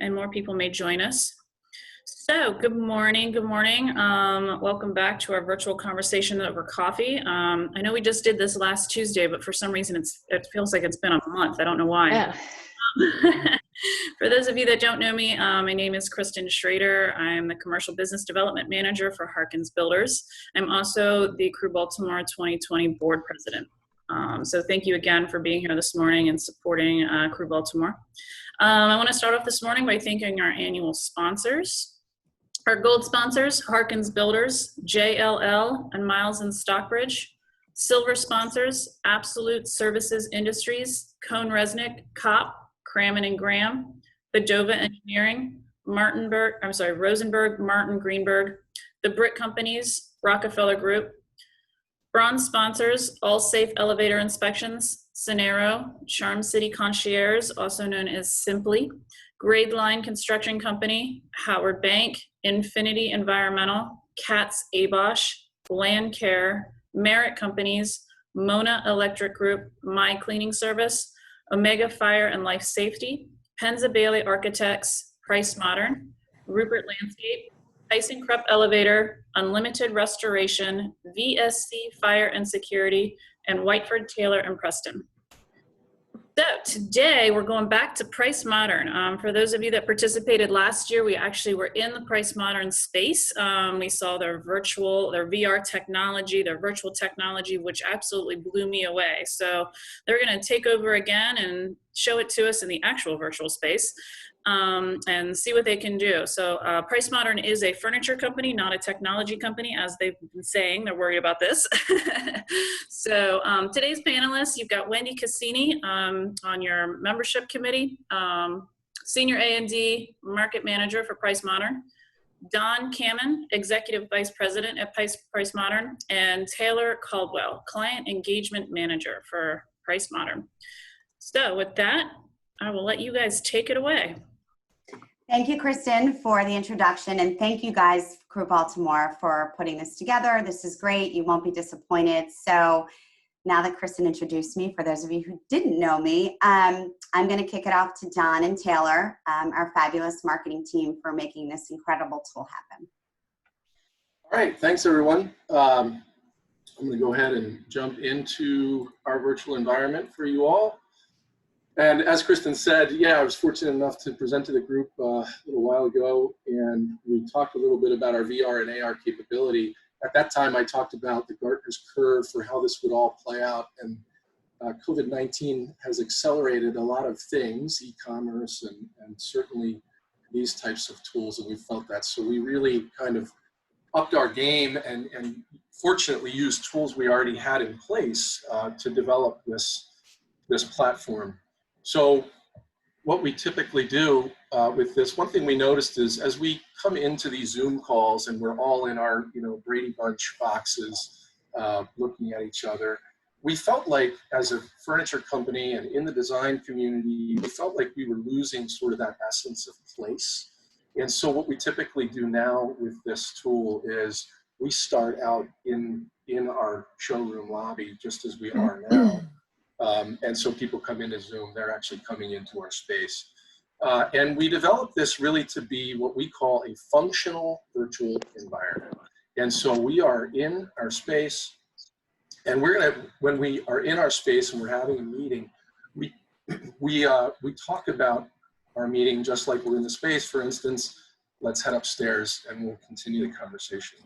and more people may join us. So good morning, good morning. Welcome back to our virtual conversation over coffee. I know we just did this last Tuesday, but for some reason it feels like it's been a month. I don't know why. Yeah. For those of you that don't know me, my name is Kristen Schrader. I'm the Commercial Business Development Manager for Harkins Builders. I'm also the CREWBaltimore 2020 Board President. So thank you again for being here this morning and supporting CREWBaltimore. I want to start off this morning by thanking our annual sponsors. Our gold sponsors, Harkins Builders, JLL, and Miles and Stockbridge. Silver sponsors, Absolute Services Industries, Cone Resnick, COP, Kammann and Graham, Badova Engineering, Rosenberg, Martin Greenberg, the Brick Companies, Rockefeller Group. Bronze sponsors, All Safe Elevator Inspections, Sonero, Charm City Concierge, also known as Simply, Grade Line Construction Company, Howard Bank, Infinity Environmental, Katz Abosch, Land Care, Merit Companies, Mona Electric Group, My Cleaning Service, Omega Fire and Life Safety, Penza Bailey Architects, Price Modern, Rupert Landscape, Tyson Krupp Elevator, Unlimited Restoration, VSC Fire and Security, and Whiteford, Taylor, and Preston. So today we're going back to Price Modern. For those of you that participated last year, we actually were in the Price Modern space. We saw their VR technology, their virtual technology, which absolutely blew me away. So they're going to take over again and show it to us in the actual virtual space. And see what they can do. So Price Modern is a furniture company, not a technology company, as they've been saying. They're worried about this. So today's panelists, you've got Wendie Cassini on your membership committee, Senior A&D Market Manager for Price Modern, Don Kammann, Executive Vice President at Price Modern, and Taylor Caldwell, Client Engagement Manager for Price Modern. So with that, I will let you guys take it away. Thank you, Kristen, for the introduction, and thank you guys, CREWBaltimore, for putting this together. This is great. You won't be disappointed. So now that Kristen introduced me, for those of you who didn't know me, I'm going to kick it off to Don and Taylor, our fabulous marketing team, for making this incredible tool happen. All right. Thanks, everyone. I'm going to go ahead and jump into our virtual environment for you all. And as Kristen said, yeah, I was fortunate enough to present to the group a little while ago, and we talked a little bit about our VR and AR capability. At that time, I talked about the Gartner's curve for how this would all play out, and COVID-19 has accelerated a lot of things, e-commerce and certainly these types of tools, and we felt that. So we really kind of upped our game and fortunately used tools we already had in place to develop this platform. So what we typically do with this, one thing we noticed is as we come into these Zoom calls and we're all in our Brady Bunch boxes looking at each other, we felt like as a furniture company and in the design community, we felt like we were losing sort of that essence of place. And so what we typically do now with this tool is we start out in our showroom lobby just as we are now. And so people come into Zoom, they're actually coming into our space. And we developed this really to be what we call a functional virtual environment. And so we are in our space, and when we are in our space and we're having a meeting, we talk about our meeting just like we're in the space. For instance, let's head upstairs and we'll continue the conversation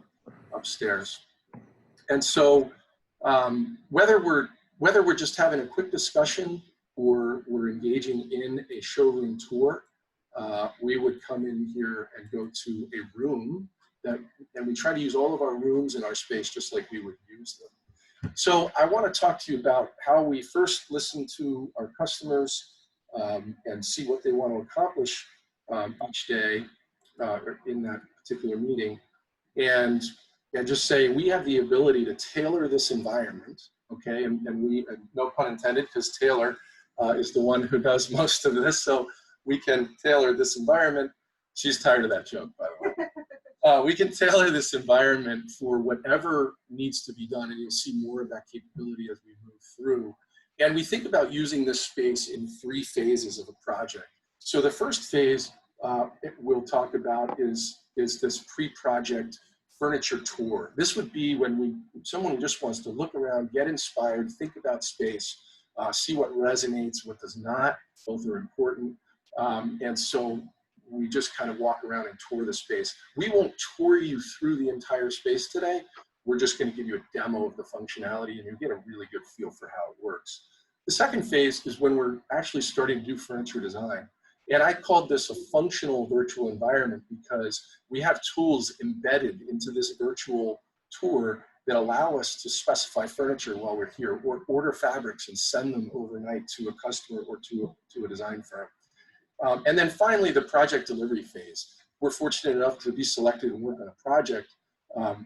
upstairs. And so whether we're just having a quick discussion or we're engaging in a showroom tour, we would come in here and go to a room and we try to use all of our rooms in our space just like we would use them. So I want to talk to you about how we first listen to our customers and see what they want to accomplish each day in that particular meeting, and just say we have the ability to tailor this environment. Okay, and we, no pun intended, because Taylor is the one who does most of this, so we can tailor this environment. She's tired of that joke, by the way. We can tailor this environment for whatever needs to be done, and you'll see more of that capability as we move through. And we think about using this space in 3 phases of a project. So the first phase we'll talk about is this pre-project furniture tour. This would be when someone just wants to look around, get inspired, think about space, see what resonates, what does not. Both are important. And so we just kind of walk around and tour the space. We won't tour you through the entire space today. We're just going to give you a demo of the functionality, and you'll get a really good feel for how it works. The second phase is when we're actually starting to do furniture design. And I called this a functional virtual environment because we have tools embedded into this virtual tour that allow us to specify furniture while we're here, or order fabrics and send them overnight to a customer or to a design firm. And then finally, the project delivery phase. We're fortunate enough to be selected and work on a project.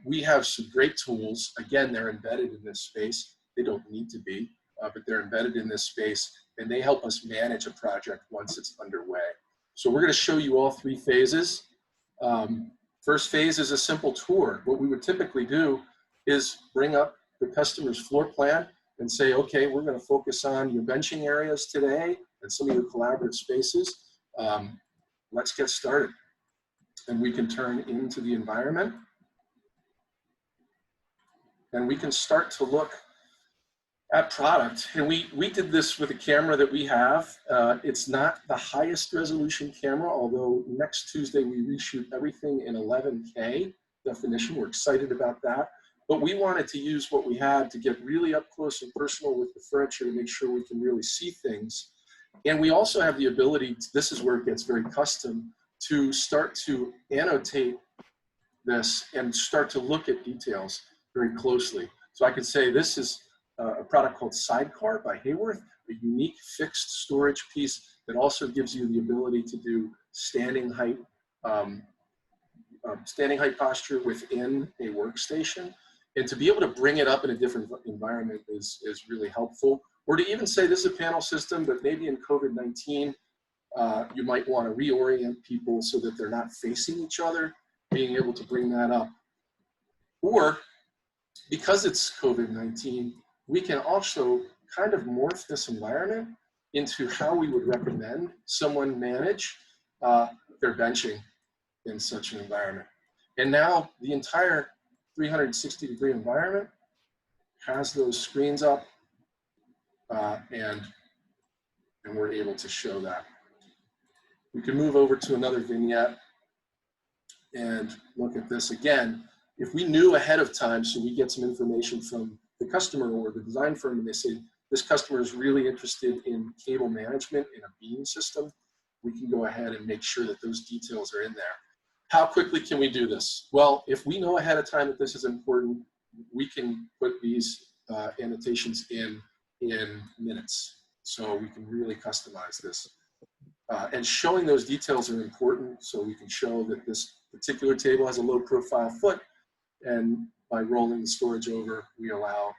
We have some great tools. Again, they're embedded in this space. They don't need to be, but they're embedded in this space, and they help us manage a project once it's underway. So we're going to show you all three phases. First phase is a simple tour. What we would typically do is bring up the customer's floor plan and say, okay, we're going to focus on your benching areas today and some of your collaborative spaces. Let's get started. And we can turn into the environment. And we can start to look at product. And we did this with a camera that we have. It's not the highest resolution camera, although next Tuesday we reshoot everything in 11K definition. We're excited about that. But we wanted to use what we had to get really up close and personal with the furniture to make sure we can really see things. And we also have the ability, this is where it gets very custom, to start to annotate this and start to look at details very closely. So I could say this is a product called Sidecar by Hayworth, a unique fixed storage piece that also gives you the ability to do standing height posture within a workstation. And to be able to bring it up in a different environment is really helpful. Or to even say this is a panel system, but maybe in COVID-19, you might want to reorient people so that they're not facing each other, being able to bring that up. Or because it's COVID-19, we can also kind of morph this environment into how we would recommend someone manage their benching in such an environment. And now the entire 360-degree environment has those screens up, and we're able to show that. We can move over to another vignette and look at this again. If we knew ahead of time, so we get some information from the customer or the design firm, and they say, this customer is really interested in cable management in a beam system, we can go ahead and make sure that those details are in there. How quickly can we do this? Well, if we know ahead of time that this is important, we can put these annotations in minutes. So we can really customize this. And showing those details are important, so we can show that this particular table has a low profile foot, and by rolling the storage over, we allow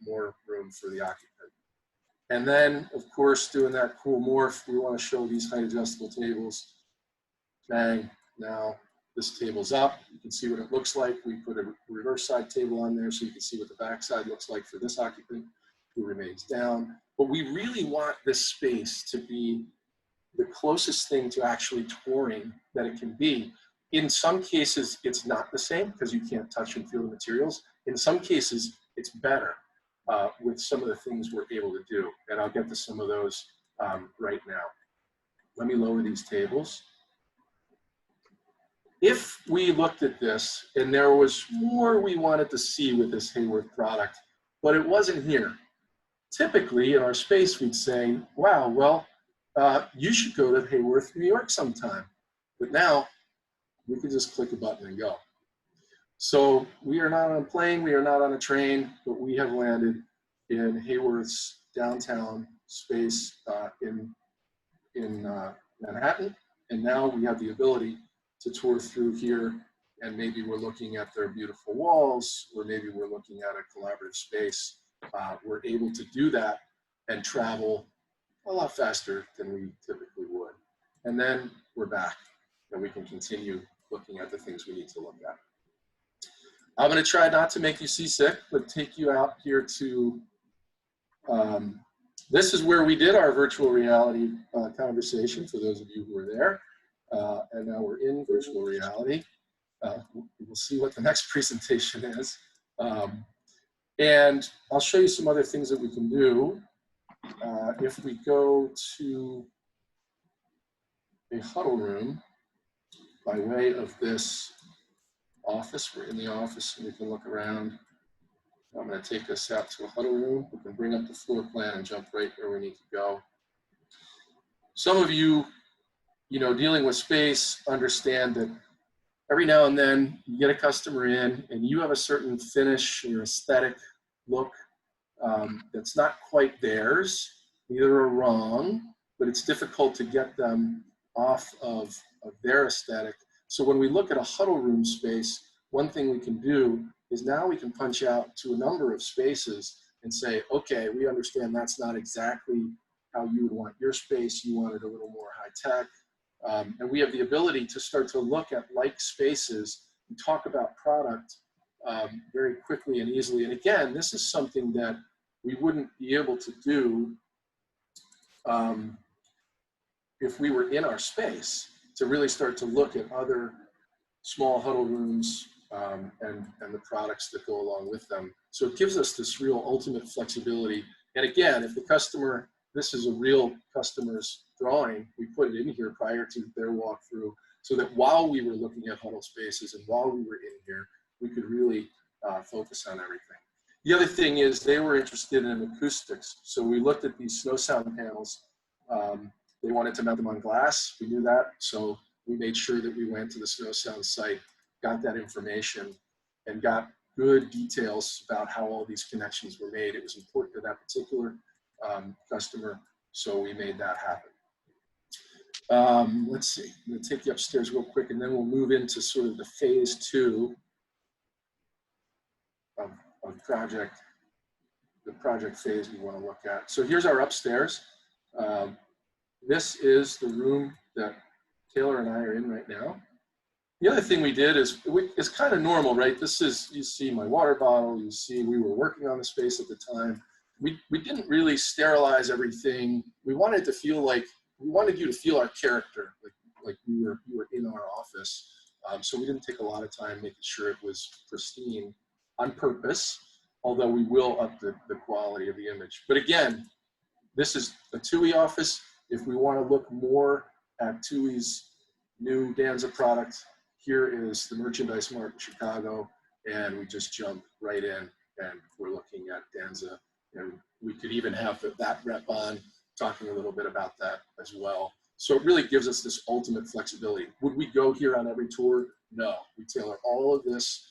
more room for the occupant. And then, of course, doing that cool morph, we want to show these height adjustable tables. Bang, now this table's up. You can see what it looks like. We put a reverse side table on there so you can see what the back side looks like for this occupant who remains down. But we really want this space to be the closest thing to actually touring that it can be. In some cases, it's not the same because you can't touch and feel the materials. In some cases, it's better with some of the things we're able to do. And I'll get to some of those right now. Let me lower these tables. If we looked at this and there was more we wanted to see with this Hayworth product, but it wasn't here, typically in our space, we'd say, wow, well, you should go to Hayworth, New York sometime. But now we can just click a button and go. So we are not on a plane, we are not on a train, but we have landed in Hayworth's downtown space in Manhattan. And now we have the ability to tour through here, and maybe we're looking at their beautiful walls, or maybe we're looking at a collaborative space. We're able to do that and travel a lot faster than we typically would. And then we're back, and we can continue looking at the things we need to look at. I'm going to try not to make you seasick, but take you out here to this is where we did our virtual reality conversation, for those of you who were there. And now we're in virtual reality. We'll see what the next presentation is. And I'll show you some other things that we can do. If we go to a huddle room by way of this office, we're in the office and we can look around. I'm going to take us out to a huddle room. We can bring up the floor plan and jump right where we need to go. Some of you, dealing with space, understand that every now and then you get a customer in and you have a certain finish or aesthetic look that's not quite theirs. Either are wrong, but it's difficult to get them off of their aesthetic. So when we look at a huddle room space, one thing we can do is now we can punch out to a number of spaces and say, okay, we understand that's not exactly how you would want your space. You want it a little more high tech. And we have the ability to start to look at like spaces and talk about product very quickly and easily. And again, this is something that we wouldn't be able to do if we were in our space, to really start to look at other small huddle rooms and the products that go along with them. So it gives us this real ultimate flexibility. And again, if the customer, this is a real customer's drawing, we put it in here prior to their walkthrough, so that while we were looking at huddle spaces and while we were in here, we could really focus on everything. The other thing is they were interested in acoustics. So we looked at these snow sound panels. They wanted to mount them on glass. We knew that. So we made sure that we went to the snow sound site, got that information, and got good details about how all these connections were made. It was important to that particular customer, so we made that happen. Let's see, I'm gonna take you upstairs real quick, and then we'll move into sort of the phase 2 of the project phase we want to look at. So here's our upstairs. This is the room that Taylor and I are in right now. The other thing we did is, it's kind of normal, right? This is, you see my water bottle, you see we were working on the space at the time. We didn't really sterilize everything. We wanted to feel like, we wanted you to feel our character, like you were in our office. So we didn't take a lot of time making sure it was pristine on purpose, although we will up the quality of the image. But again, this is a TUI office. If we want to look more at TUI's new Danza product, here is the Merchandise Mart in Chicago, and we just jump right in and we're looking at Danza. And we could even have that rep on, talking a little bit about that as well. So it really gives us this ultimate flexibility. Would we go here on every tour? No, we tailor all of this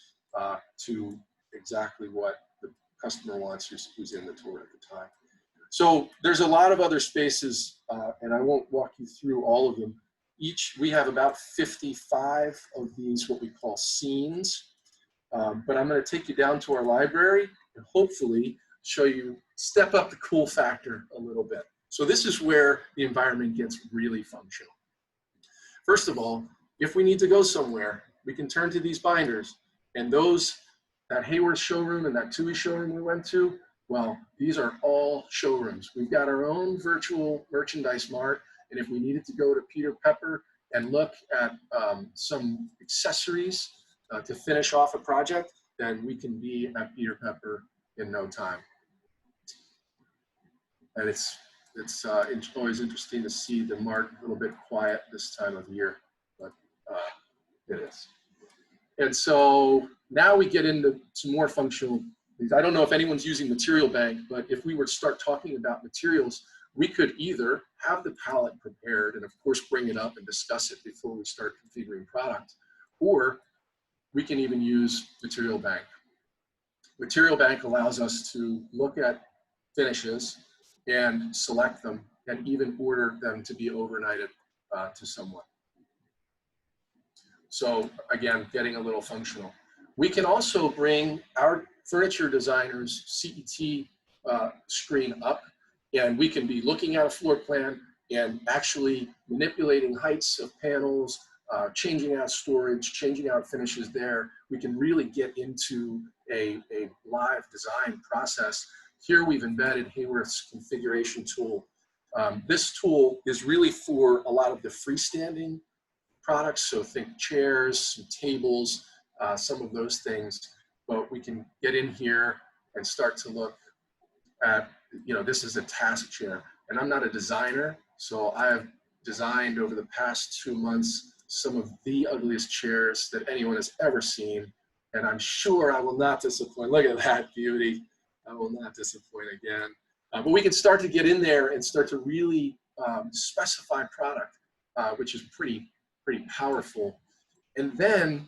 to exactly what the customer wants who's in the tour at the time. So there's a lot of other spaces, and I won't walk you through all of them. We have about 55 of these, what we call scenes. But I'm going to take you down to our library and hopefully show you, step up the cool factor a little bit. So this is where the environment gets really functional. First of all, if we need to go somewhere, we can turn to these binders, and that Hayward showroom and that TUI showroom we went to, well, these are all showrooms. We've got our own virtual merchandise mart, and if we needed to go to Peter Pepper and look at some accessories to finish off a project, then we can be at Peter Pepper in no time. And it's always interesting to see the mart a little bit quiet this time of year, but it is. And so now we get into some more functional things. I don't know if anyone's using Material Bank, but if we were to start talking about materials, we could either have the palette prepared and of course bring it up and discuss it before we start configuring product, or we can even use Material Bank. Material Bank allows us to look at finishes and select them and even order them to be overnighted to someone. So again, getting a little functional. We can also bring our furniture designer's CET screen up, and we can be looking at a floor plan and actually manipulating heights of panels, changing out storage, changing out finishes there. We can really get into a live design process Here we've embedded Hayworth's configuration tool. This tool is really for a lot of the freestanding products, so think chairs, some tables, some of those things. But we can get in here and start to look at, this is a task chair. And I'm not a designer, so I've designed over the past 2 months some of the ugliest chairs that anyone has ever seen. And I'm sure I will not disappoint. Look at that beauty. I will not disappoint again. But we can start to get in there and start to really specify product, which is pretty powerful. And then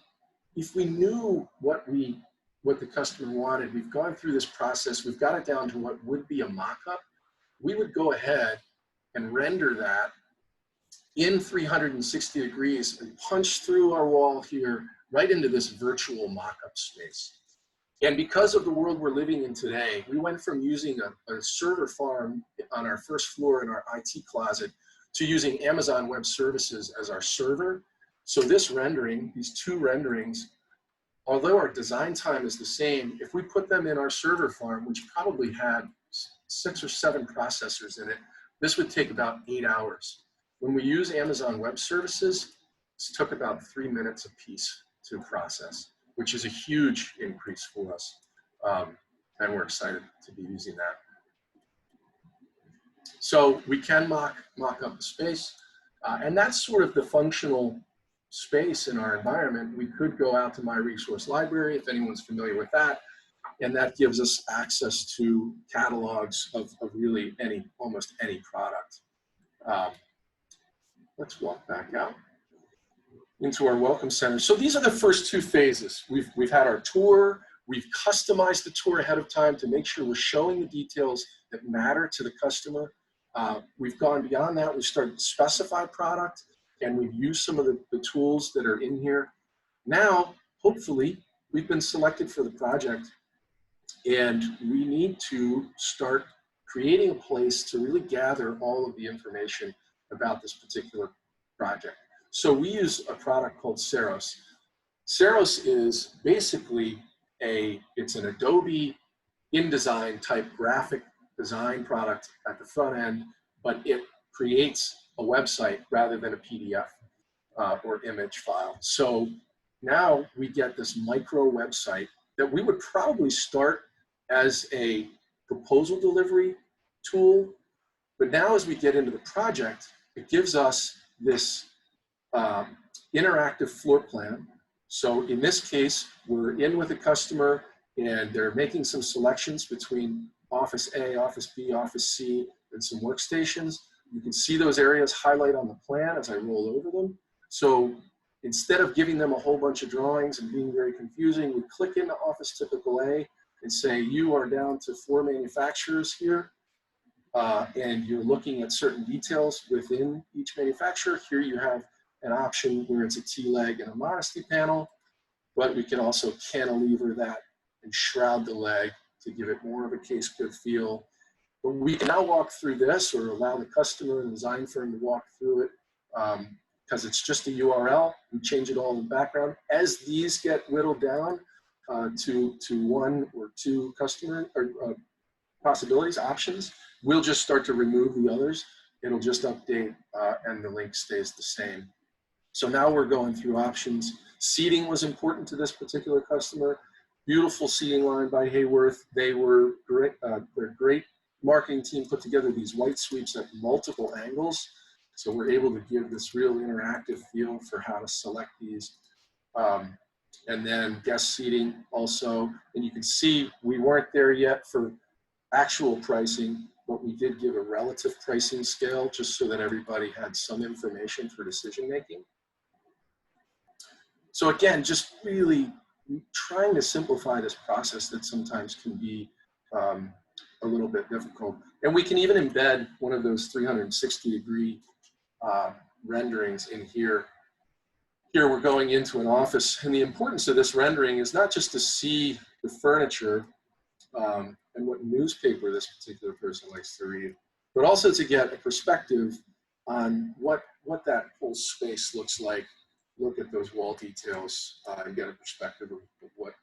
if we knew what the customer wanted, we've gone through this process, we've got it down to what would be a mock-up, we would go ahead and render that in 360 degrees and punch through our wall here right into this virtual mock-up space. And because of the world we're living in today, we went from using a server farm on our first floor in our IT closet to using Amazon Web Services as our server. So this rendering, these two renderings, although our design time is the same, if we put them in our server farm, which probably had 6 or 7 processors in it, this would take about 8 hours. When we use Amazon Web Services, it took about 3 minutes a piece to process, which is a huge increase for us. And we're excited to be using that. So we can mock up the space. And that's sort of the functional space in our environment. We could go out to My Resource Library, if anyone's familiar with that. And that gives us access to catalogs of really almost any product. Let's walk back out into our Welcome Center. So these are the first 2 phases. We've had our tour. We've customized the tour ahead of time to make sure we're showing the details that matter to the customer. We've gone beyond that. We've started to specify product, and we've used some of the tools that are in here. Now, hopefully, we've been selected for the project, and we need to start creating a place to really gather all of the information about this particular project. So we use a product called Ceros. Ceros is basically it's an Adobe InDesign type graphic design product at the front end, but it creates a website rather than a PDF or image file. So now we get this micro website that we would probably start as a proposal delivery tool. But now as we get into the project, it gives us this interactive floor plan. So in this case, we're in with a customer and they're making some selections between Office A, Office B, Office C, and some workstations. You can see those areas highlight on the plan as I roll over them. So instead of giving them a whole bunch of drawings and being very confusing, we click into Office Typical A and say, you are down to 4 manufacturers here. And you're looking at certain details within each manufacturer. Here you have an option where it's a T-leg and a modesty panel, but we can also cantilever that and shroud the leg to give it more of a case good feel. But we can now walk through this or allow the customer and design firm to walk through it because it's just a URL. We change it all in the background. As these get whittled down to 1 or 2 customer or possibilities, options, we'll just start to remove the others. It'll just update and the link stays the same. So now we're going through options. Seating was important to this particular customer. Beautiful seating line by Hayworth. They were great. Their great marketing team put together these white sweeps at multiple angles. So we're able to give this real interactive feel for how to select these. And then guest seating also. And you can see we weren't there yet for actual pricing, but we did give a relative pricing scale just so that everybody had some information for decision making. So again, just really trying to simplify this process that sometimes can be a little bit difficult. And we can even embed one of those 360-degree renderings in here. Here we're going into an office, and the importance of this rendering is not just to see the furniture and what newspaper this particular person likes to read, but also to get a perspective on what that whole space looks like. Look at those wall details and get a perspective of what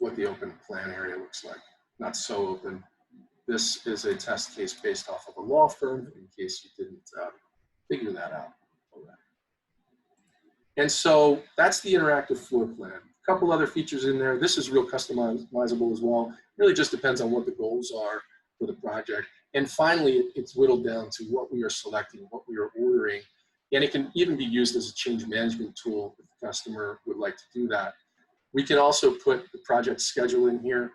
what the open plan area looks like. Not so open. This is a test case based off of a law firm, in case you didn't figure that out already. And so that's the interactive floor plan. A couple other features in there. This is real customizable as well. Really just depends on what the goals are for the project. And finally, it's whittled down to what we are selecting, what we are ordering. And it can even be used as a change management tool if the customer would like to do that. We can also put the project schedule in here.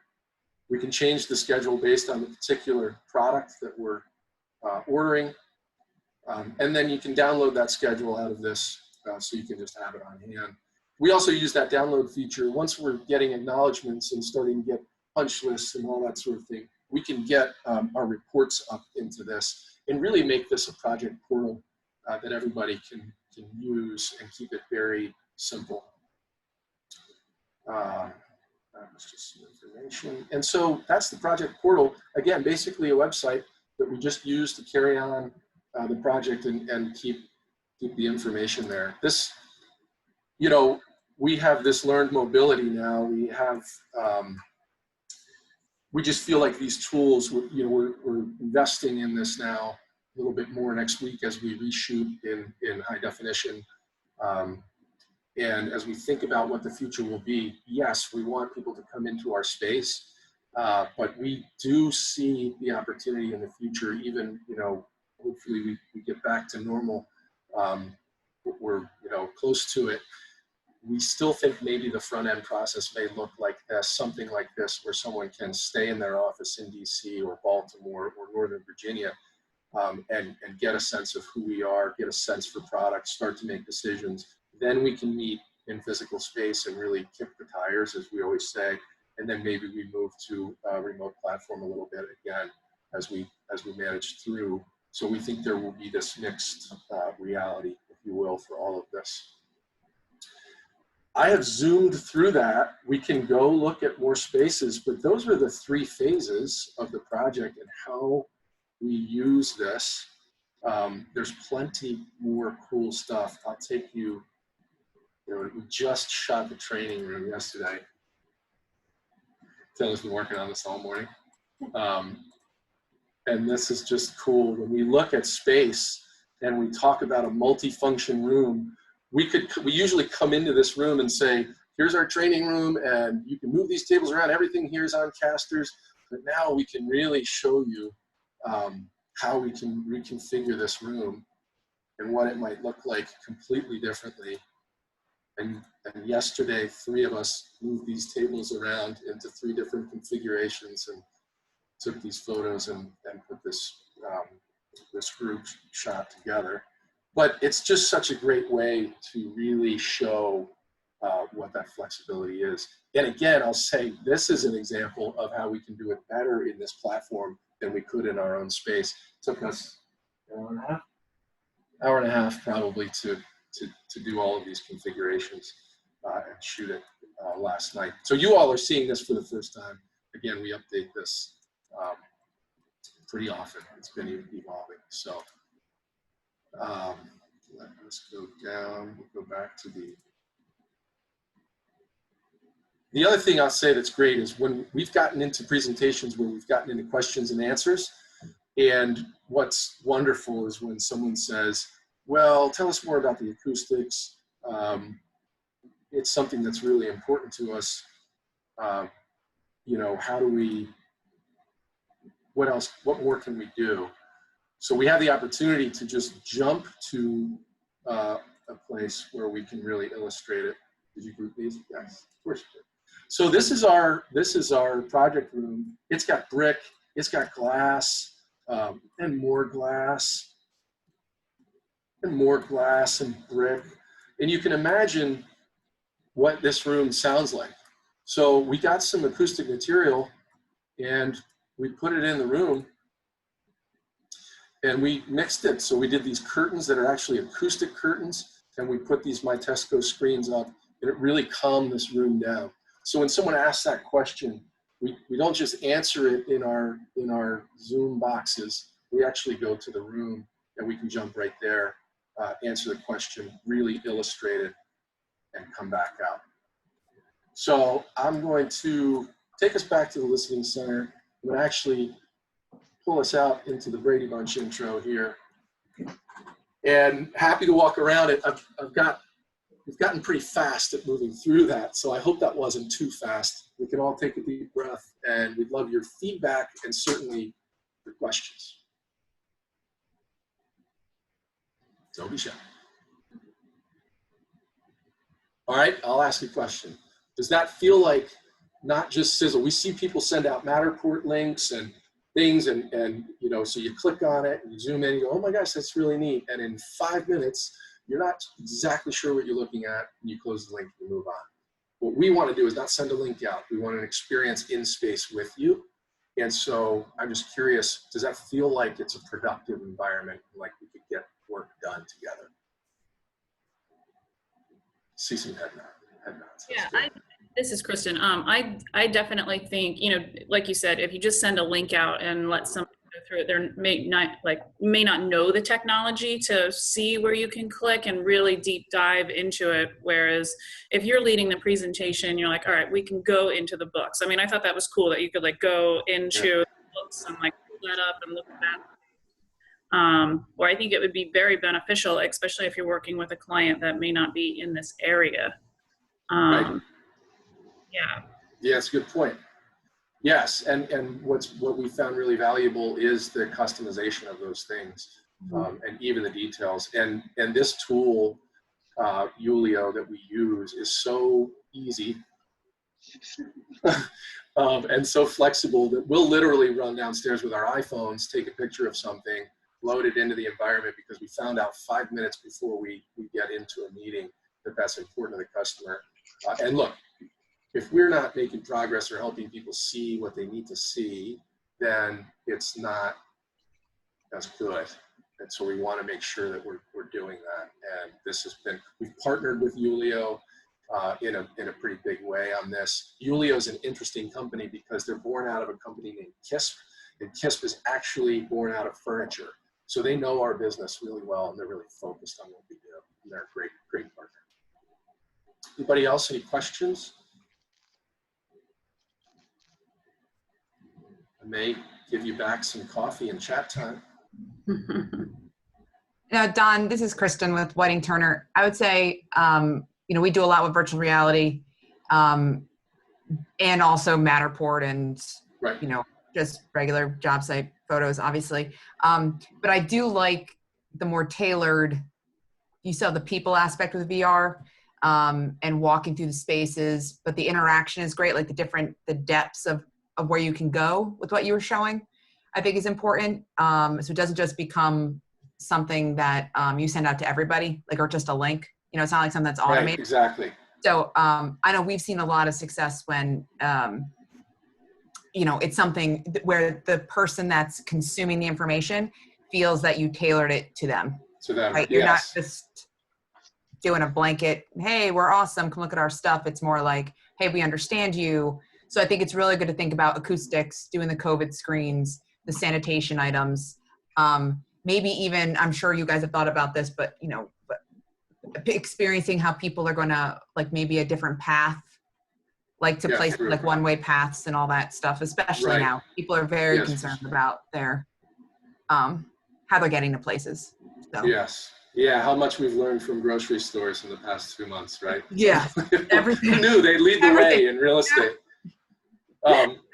We can change the schedule based on the particular product that we're ordering. And then you can download that schedule out of this so you can just have it on hand. We also use that download feature. Once we're getting acknowledgements and starting to get punch lists and all that sort of thing, we can get our reports up into this and really make this a project portal that everybody can use and keep it very simple. That was just some information. And so that's the project portal. Again, basically a website that we just use to carry on the project and keep the information there. This, you know, we have this learned mobility now. We have, we just feel like these tools, you know, we're investing in this now a little bit more next week as we reshoot in high definition. And as we think about what the future will be, yes, we want people to come into our space, but we do see the opportunity in the future, even, you know, hopefully we get back to normal. We're, you know, close to it. We still think maybe the front end process may look like this, something like this, where someone can stay in their office in DC or Baltimore or Northern Virginia and get a sense of who we are, get a sense for products, start to make decisions. Then we can meet in physical space and really kick the tires, as we always say. And then maybe we move to a remote platform a little bit again as we manage through. So we think there will be this mixed reality, if you will, for all of this. I have zoomed through that. We can go look at more spaces, but those are the 3 phases of the project and how we use this. There's plenty more cool stuff. I'll take you, you know, we just shot the training room yesterday. Taylor's been working on this all morning. And this is just cool. When we look at space and we talk about a multi-function room, we usually come into this room and say, here's our training room and you can move these tables around. Everything here is on casters. But now we can really show you how we can reconfigure this room and what it might look like completely differently. And yesterday, 3 of us moved these tables around into 3 different configurations and took these photos and put this, this group shot together. But it's just such a great way to really show what that flexibility is. And again, I'll say this is an example of how we can do it better in this platform than we could in our own space. It took us an hour and a half probably to do all of these configurations and shoot it last night. So you all are seeing this for the first time. Again, we update this pretty often. It's been evolving. So let's go down. We'll go back to the other thing I'll say that's great is when we've gotten into presentations where we've gotten into questions and answers, and what's wonderful is when someone says, well, tell us more about the acoustics. It's something that's really important to us. You know, how do we, what else, what more can we do? So we have the opportunity to just jump to a place where we can really illustrate it. Did you group these? Yes, of course you did. So this is our project room. It's got brick, it's got glass, and more glass, and brick. And you can imagine what this room sounds like. So we got some acoustic material and we put it in the room and we mixed it. So we did these curtains that are actually acoustic curtains, and we put these Mytesco screens up, and it really calmed this room down. So when someone asks that question, we don't just answer it in our Zoom boxes. We actually go to the room and we can jump right there, answer the question, really illustrate it, and come back out. So I'm going to take us back to the listening center. I'm going to actually pull us out into the Brady Bunch intro here. And happy to walk around it. We've gotten pretty fast at moving through that, so I hope that wasn't too fast. We can all take a deep breath, and we'd love your feedback and certainly your questions. Don't be shy. All right, I'll ask you a question. Does that feel like not just sizzle? We see people send out Matterport links and things, and you know, so you click on it and you zoom in and you go, oh my gosh, that's really neat. And in 5 minutes, you're not exactly sure what you're looking at, and you close the link and you move on. What we want to do is not send a link out. We want an experience in space with you. And so I'm just curious, does that feel like it's a productive environment, like we could get work done together? See some head nods. Yeah, this is Kristen. I definitely think, you know, like you said, if you just send a link out and let somebody go through it, they may not know the technology to see where you can click and really deep dive into it. Whereas if you're leading the presentation, you're like, all right, we can go into the books. I mean, I thought that was cool that you could like go into the books and like pull that up and look at that. Or I think it would be very beneficial, especially if you're working with a client that may not be in this area. Right. Yeah. Yeah, that's a good point. Yes, and what we found really valuable is the customization of those things, and even the details. And this tool, Julio, that we use is so easy and so flexible that we'll literally run downstairs with our iPhones, take a picture of something, load it into the environment, because we found out 5 minutes before we get into a meeting that that's important to the customer. And look, if we're not making progress or helping people see what they need to see, then it's not as good. And so we want to make sure that we're doing that. And this has been, we've partnered with Julio in a pretty big way on this. Julio is an interesting company because they're born out of a company named KISP, and KISP is actually born out of furniture. So they know our business really well, and they're really focused on what we do. And they're a great partner. Anybody else, any questions? I may give you back some coffee and chat time. Don, this is Kristen with Wedding Turner. I would say, you know, we do a lot with virtual reality, and also Matterport and, Right. you know, just regular job site photos, obviously. But I do like the more tailored, you saw the people aspect with VR, and walking through the spaces, but the interaction is great, like the depths of where you can go with what you were showing, I think is important. So it doesn't just become something that you send out to everybody, like, or just a link. You know, it's not like something that's automated. Right, exactly. So I know we've seen a lot of success when, you know, it's something where the person that's consuming the information feels that you tailored it to them. To them, right? You're not just doing a blanket, hey, we're awesome, come look at our stuff. It's more like, hey, we understand you. So I think it's really good to think about acoustics, doing the COVID screens, the sanitation items, maybe even, I'm sure you guys have thought about this, but, you know, experiencing how people are going to, like, maybe a different path, like to place like one-way paths and all that stuff, especially now. People are very concerned about their, how they're getting to places. So. Yes. Yeah, how much we've learned from grocery stores in the past 2 months, right? Yeah, everything. Who knew they'd lead the way in real estate?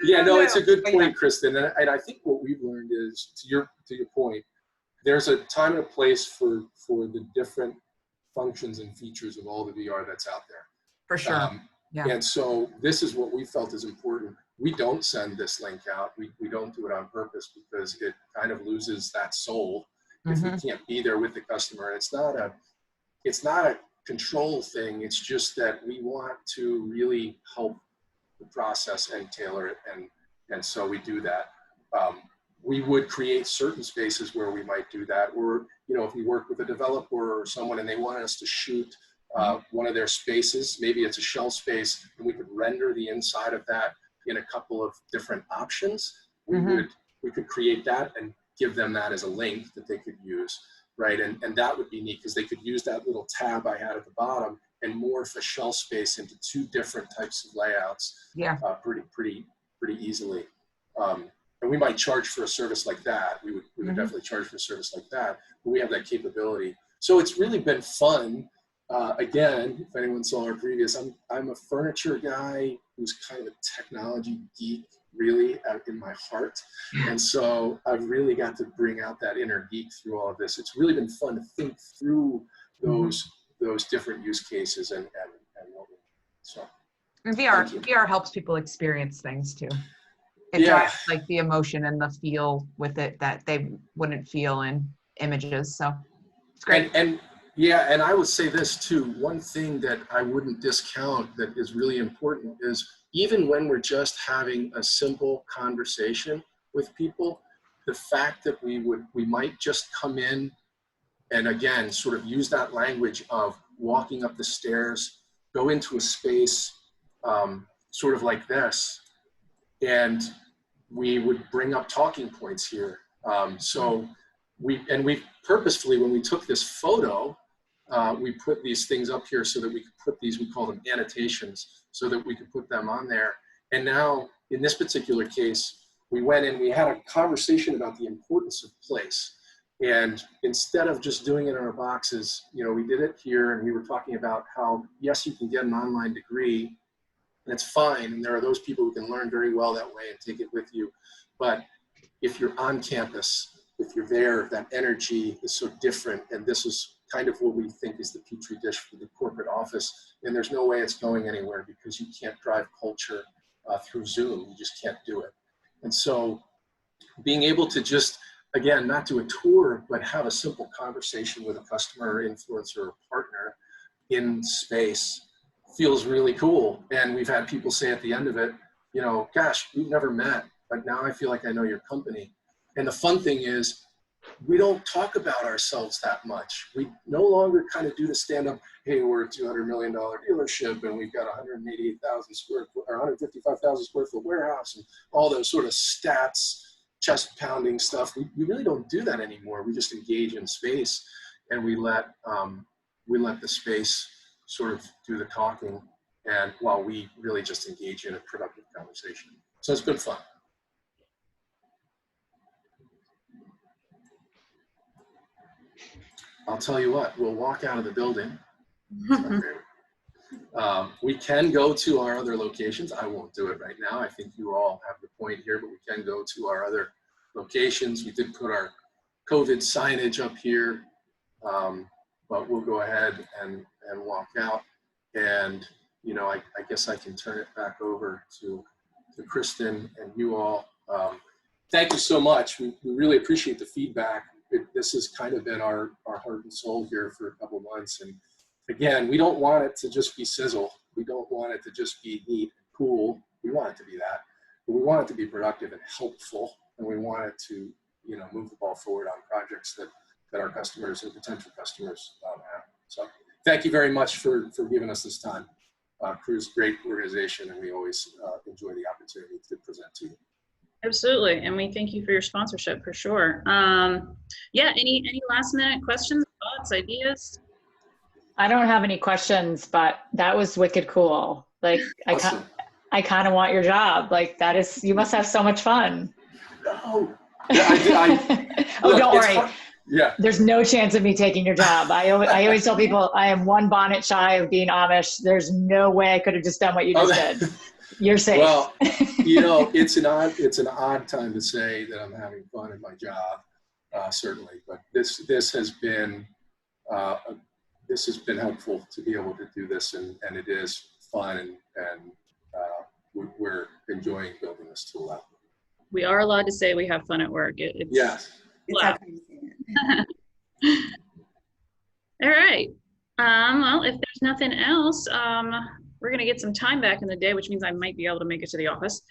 Yeah, no, it's a good point, Kristen. And I think what we've learned is, to your point, there's a time and a place for the different functions and features of all the VR that's out there. For sure. Yeah. And so this is what we felt is important. We don't send this link out. We don't do it on purpose because it kind of loses that soul if we can't be there with the customer. And it's not a control thing. It's just that we want to really help the process and tailor it. And so we do that. We would create certain spaces where we might do that. Or, you know, if we work with a developer or someone and they want us to shoot one of their spaces, maybe it's a shell space, and we could render the inside of that in a couple of different options. We could create that and give them that as a link that they could use, right? And that would be neat because they could use that little tab I had at the bottom and morph a shelf space into 2 different types of layouts pretty easily. And we might charge for a service like that. We would definitely charge for a service like that, but we have that capability. So it's really been fun. Again, if anyone saw our previous, I'm a furniture guy who's kind of a technology geek, really, in my heart. And so I've really got to bring out that inner geek through all of this. It's really been fun to think through those different use cases and what we need. So And VR helps people experience things too. It drives like the emotion and the feel with it that they wouldn't feel in images. So it's great. And I would say this too. One thing that I wouldn't discount that is really important is even when we're just having a simple conversation with people, the fact that we might just come in and again, sort of use that language of walking up the stairs, go into a space sort of like this, and we would bring up talking points here. So we purposefully, when we took this photo, we put these things up here so that we could put these, we call them annotations, so that we could put them on there. And now, in this particular case, we went and we had a conversation about the importance of place. And instead of just doing it in our boxes, you know, we did it here, and we were talking about how, yes, you can get an online degree, and it's fine. And there are those people who can learn very well that way and take it with you. But if you're on campus, if you're there, that energy is so different. And this is kind of what we think is the petri dish for the corporate office. And there's no way it's going anywhere because you can't drive culture through Zoom. You just can't do it. And so being able to just, again, not do a tour, but have a simple conversation with a customer, influencer, or partner in space feels really cool. And we've had people say at the end of it, you know, gosh, we've never met, but now I feel like I know your company. And the fun thing is, we don't talk about ourselves that much. We no longer kind of do the stand-up, hey, we're a $200 million dealership and we've got 188,000 square foot or 155,000 square foot warehouse and all those sort of stats, chest pounding stuff. We really don't do that anymore. We just engage in space, and we let the space sort of do the talking, and while we really just engage in a productive conversation. So it's been fun. I'll tell you what, we'll walk out of the building. We can go to our other locations. I won't do it right now. I think you all have the point here, but we can go to our other locations. We did put our COVID signage up here, but we'll go ahead and walk out. And, you know, I guess I can turn it back over to Kristen and you all. Thank you so much. We really appreciate the feedback. This has kind of been our heart and soul here for a couple of months. And again, we don't want it to just be sizzle. We don't want it to just be neat and cool. We want it to be that, but we want it to be productive and helpful. And we want it to, you know, move the ball forward on projects that our customers and potential customers have. So thank you very much for giving us this time. CREW's a great organization, and we always enjoy the opportunity to present to you. Absolutely, and we thank you for your sponsorship for sure. Yeah, any last minute questions, thoughts, ideas? I don't have any questions, but that was wicked cool. Like, Awesome. I kind of want your job. Like, that is, you must have so much fun. No. Yeah, oh, look, don't worry. Yeah. There's no chance of me taking your job. I always tell people I am one bonnet shy of being Amish. There's no way I could have just done what you just did. You're safe. Well, you know, it's an odd time to say that I'm having fun in my job, certainly. But this has been helpful to be able to do this, and it is fun, and we're enjoying building this tool out. We are allowed to say we have fun at work. It's yes. Wow. All right. Well, if there's nothing else, we're going to get some time back in the day, which means I might be able to make it to the office.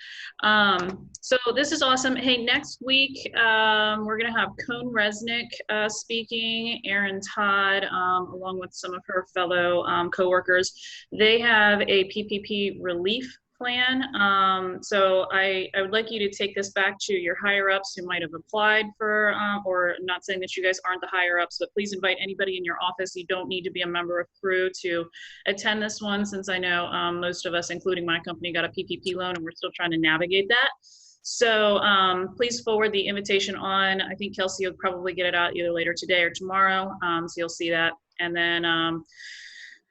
So this is awesome. Hey, next week, we're going to have Cone Resnick speaking, Erin Todd, along with some of her fellow coworkers. They have a PPP relief plan. So I would like you to take this back to your higher ups who might have applied for, or not saying that you guys aren't the higher ups, but please invite anybody in your office. You don't need to be a member of CREW to attend this one, since I know most of us, including my company, got a PPP loan and we're still trying to navigate that. So please forward the invitation on. I think Kelsey will probably get it out either later today or tomorrow. So you'll see that. And then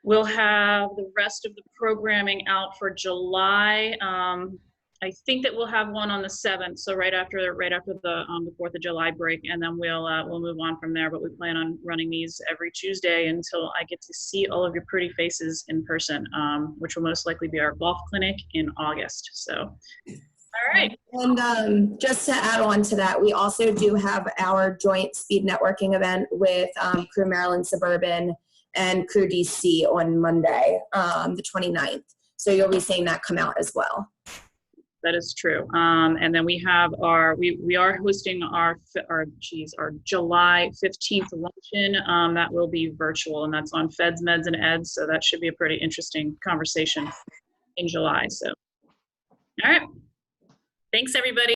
we'll have the rest of the programming out for July. I think that we'll have one on the 7th, so right after the 4th of July break, and then we'll move on from there. But we plan on running these every Tuesday until I get to see all of your pretty faces in person, which will most likely be our golf clinic in August. So, all right. And just to add on to that, we also do have our joint speed networking event with CREW Maryland Suburban and CREW DC on Monday, the 29th. So you'll be seeing that come out as well. That is true. And then we have we are hosting our July 15th luncheon. That will be virtual, and that's on Feds, Meds, and Eds. So that should be a pretty interesting conversation in July. So, all right. Thanks, everybody.